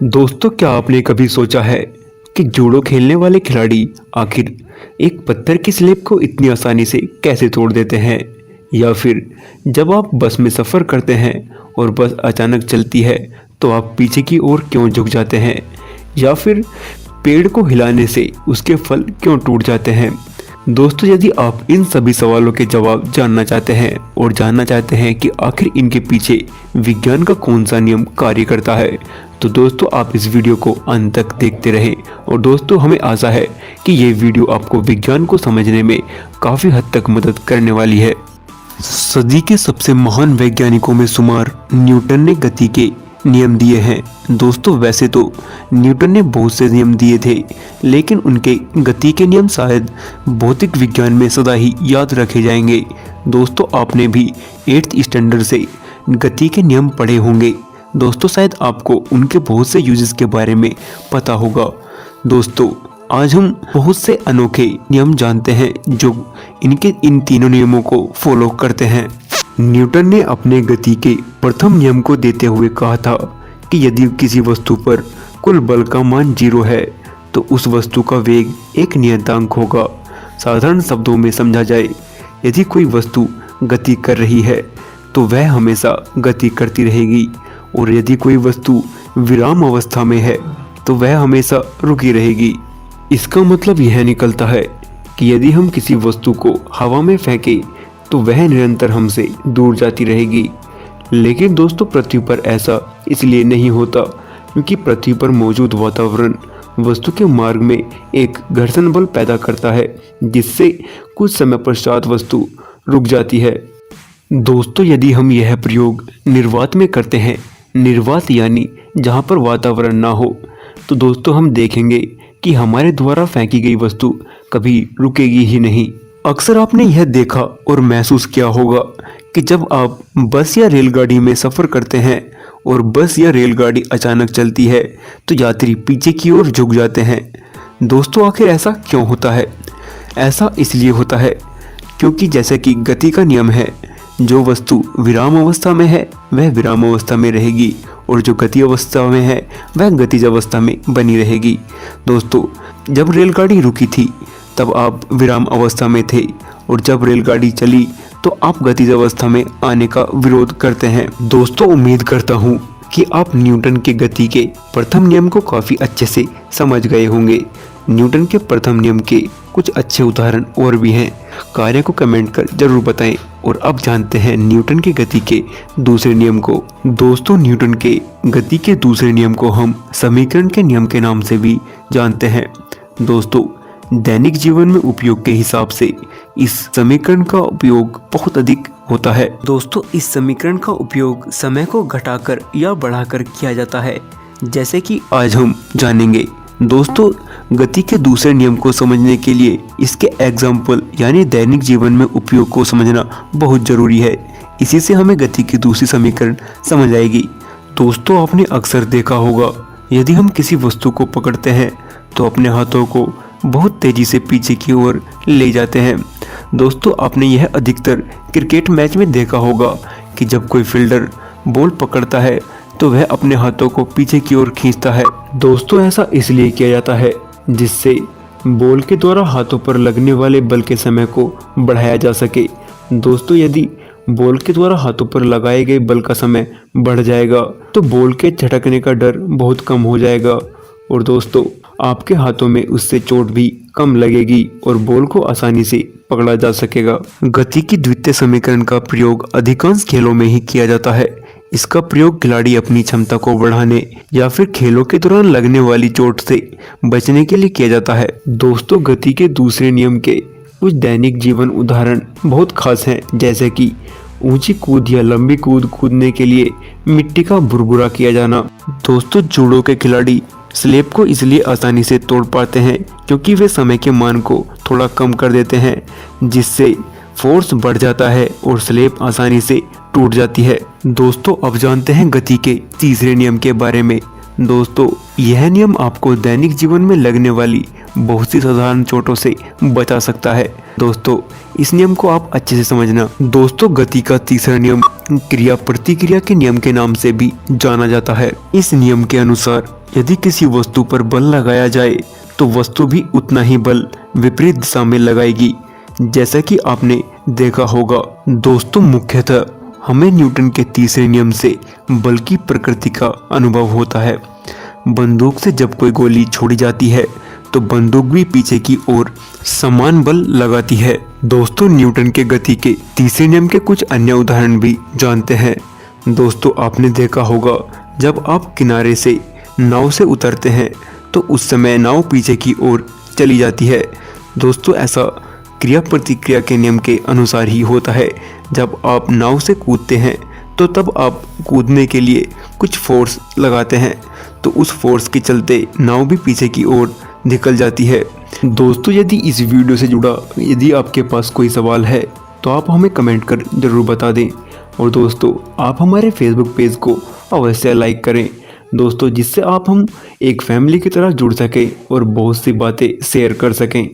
दोस्तों, क्या आपने कभी सोचा है कि जूडो खेलने वाले खिलाड़ी आखिर एक पत्थर की स्लेब को इतनी आसानी से कैसे तोड़ देते हैं? या फिर जब आप बस में सफ़र करते हैं और बस अचानक चलती है तो आप पीछे की ओर क्यों झुक जाते हैं? या फिर पेड़ को हिलाने से उसके फल क्यों टूट जाते हैं? दोस्तों, यदि आप इन सभी सवालों के जवाब जानना चाहते हैं और जानना चाहते हैं कि आखिर इनके पीछे विज्ञान का कौन सा नियम कार्य करता है, तो दोस्तों आप इस वीडियो को अंत तक देखते रहें। और दोस्तों, हमें आशा है कि ये वीडियो आपको विज्ञान को समझने में काफ़ी हद तक मदद करने वाली है। सदी के सबसे महान वैज्ञानिकों में शुमार न्यूटन ने गति के नियम दिए हैं। दोस्तों, वैसे तो न्यूटन ने बहुत से नियम दिए थे, लेकिन उनके गति के नियम शायद भौतिक विज्ञान में सदा ही याद रखे जाएंगे। दोस्तों, आपने भी 8th स्टैंडर्ड से गति के नियम पढ़े होंगे। दोस्तों, शायद आपको उनके बहुत से यूजेस के बारे में पता होगा। दोस्तों, आज हम बहुत से अनोखे नियम जानते हैं जो इन तीनों नियमों को फॉलो करते हैं। न्यूटन ने अपने गति के प्रथम नियम को देते हुए कहा था कि यदि किसी वस्तु पर कुल बल का मान 0 है तो उस वस्तु का वेग एक नियतांक होगा। साधारण शब्दों में समझा जाए, यदि कोई वस्तु गति कर रही है तो वह हमेशा गति करती रहेगी, और यदि कोई वस्तु विराम अवस्था में है तो वह हमेशा रुकी रहेगी। इसका मतलब यह निकलता है कि यदि हम किसी वस्तु को हवा में फेंकें तो वह निरंतर हमसे दूर जाती रहेगी। लेकिन दोस्तों, पृथ्वी पर ऐसा इसलिए नहीं होता क्योंकि पृथ्वी पर मौजूद वातावरण वस्तु के मार्ग में एक घर्षण बल पैदा करता है, जिससे कुछ समय पश्चात वस्तु रुक जाती है। दोस्तों, यदि हम यह प्रयोग निर्वात में करते हैं, निर्वात यानी जहाँ पर वातावरण ना हो, तो दोस्तों हम देखेंगे कि हमारे द्वारा फेंकी गई वस्तु कभी रुकेगी ही नहीं। अक्सर आपने यह देखा और महसूस किया होगा कि जब आप बस या रेलगाड़ी में सफ़र करते हैं और बस या रेलगाड़ी अचानक चलती है तो यात्री पीछे की ओर झुक जाते हैं। दोस्तों, आखिर ऐसा क्यों होता है? ऐसा इसलिए होता है क्योंकि जैसे कि गति का नियम है, जो वस्तु विराम अवस्था में है वह विराम अवस्था में रहेगी, और जो गति अवस्था में है वह गतिज अवस्था में बनी रहेगी। दोस्तों, जब रेलगाड़ी रुकी थी तब आप विराम अवस्था में थे, और जब रेलगाड़ी चली तो आप गतिज अवस्था में आने का विरोध करते हैं। दोस्तों, उम्मीद करता हूँ कि आप न्यूटन के गति के प्रथम नियम को काफ़ी अच्छे से समझ गए होंगे। न्यूटन के प्रथम नियम के कुछ अच्छे उदाहरण और भी हैं, कार्य को कमेंट कर जरूर बताएं। और अब जानते हैं न्यूटन के गति के दूसरे नियम को। दोस्तों, न्यूटन के गति के दूसरे नियम को हम समीकरण के नियम के नाम से भी जानते हैं। दोस्तों, दैनिक जीवन में उपयोग के हिसाब से इस समीकरण का उपयोग बहुत अधिक होता है। दोस्तों, इस समीकरण का उपयोग समय को घटाकर या बढ़ाकर किया जाता है, जैसे कि आज हम जानेंगे। दोस्तों, गति के दूसरे नियम को समझने के लिए इसके एग्जाम्पल यानी दैनिक जीवन में उपयोग को समझना बहुत जरूरी है। इसी से हमें गति की दूसरी समीकरण समझ आएगी। दोस्तों, आपने अक्सर देखा होगा, यदि हम किसी वस्तु को पकड़ते हैं तो अपने हाथों को बहुत तेजी से पीछे की ओर ले जाते हैं। दोस्तों, आपने यह अधिकतर क्रिकेट मैच में देखा होगा कि जब कोई फील्डर बॉल पकड़ता है तो वह अपने हाथों को पीछे की ओर खींचता है। दोस्तों, ऐसा इसलिए किया जाता है जिससे बॉल के द्वारा हाथों पर लगने वाले बल के समय को बढ़ाया जा सके। दोस्तों, यदि बॉल के द्वारा हाथों पर लगाए गए बल का समय बढ़ जाएगा तो बॉल के झटकने का डर बहुत कम हो जाएगा, और दोस्तों आपके हाथों में उससे चोट भी कम लगेगी और बॉल को आसानी से पकड़ा जा सकेगा। गति की द्वितीय समीकरण का प्रयोग अधिकांश खेलों में ही किया जाता है। इसका प्रयोग खिलाड़ी अपनी क्षमता को बढ़ाने या फिर खेलों के दौरान लगने वाली चोट से बचने के लिए किया जाता है। दोस्तों, गति के दूसरे नियम के कुछ दैनिक जीवन उदाहरण बहुत खास हैं, जैसे कि ऊंची कूद या लंबी कूद कूदने के लिए मिट्टी का भुरभुरा किया जाना। दोस्तों, जूडो के खिलाड़ी स्लेब को इसलिए आसानी से तोड़ पाते हैं क्योंकि वे समय के मान को थोड़ा कम कर देते हैं, जिससे फोर्स बढ़ जाता है और स्लेब आसानी से टूट जाती है। दोस्तों, अब जानते हैं गति के तीसरे नियम के बारे में। दोस्तों, यह नियम आपको दैनिक जीवन में लगने वाली बहुत सी साधारण चोटों से बचा सकता है। दोस्तों, इस नियम को आप अच्छे से समझना। दोस्तों, गति का तीसरा नियम क्रिया प्रतिक्रिया के नियम के नाम से भी जाना जाता है। इस नियम के अनुसार यदि किसी वस्तु पर बल लगाया जाए तो वस्तु भी उतना ही बल विपरीत दिशा में लगाएगी, जैसा कि आपने देखा होगा। दोस्तों, मुख्यतः हमें न्यूटन के तीसरे नियम से बल की प्रकृति का अनुभव होता है। बंदूक से जब कोई गोली छोड़ी जाती है तो बंदूक भी पीछे की ओर समान बल लगाती है। दोस्तों, न्यूटन के गति के तीसरे नियम के कुछ अन्य उदाहरण भी जानते हैं। दोस्तों, आपने देखा होगा जब आप किनारे से नाव से उतरते हैं तो उस समय नाव पीछे की ओर चली जाती है। दोस्तों, ऐसा क्रिया प्रतिक्रिया के नियम के अनुसार ही होता है। जब आप नाव से कूदते हैं तो तब आप कूदने के लिए कुछ फोर्स लगाते हैं, तो उस फोर्स के चलते नाव भी पीछे की ओर निकल जाती है। दोस्तों, यदि इस वीडियो से जुड़ा यदि आपके पास कोई सवाल है तो आप हमें कमेंट कर ज़रूर बता दें। और दोस्तों, आप हमारे फेसबुक पेज को अवश्य लाइक करें दोस्तों, जिससे आप हम एक फैमिली की तरह जुड़ सकें और बहुत सी बातें शेयर कर सकें।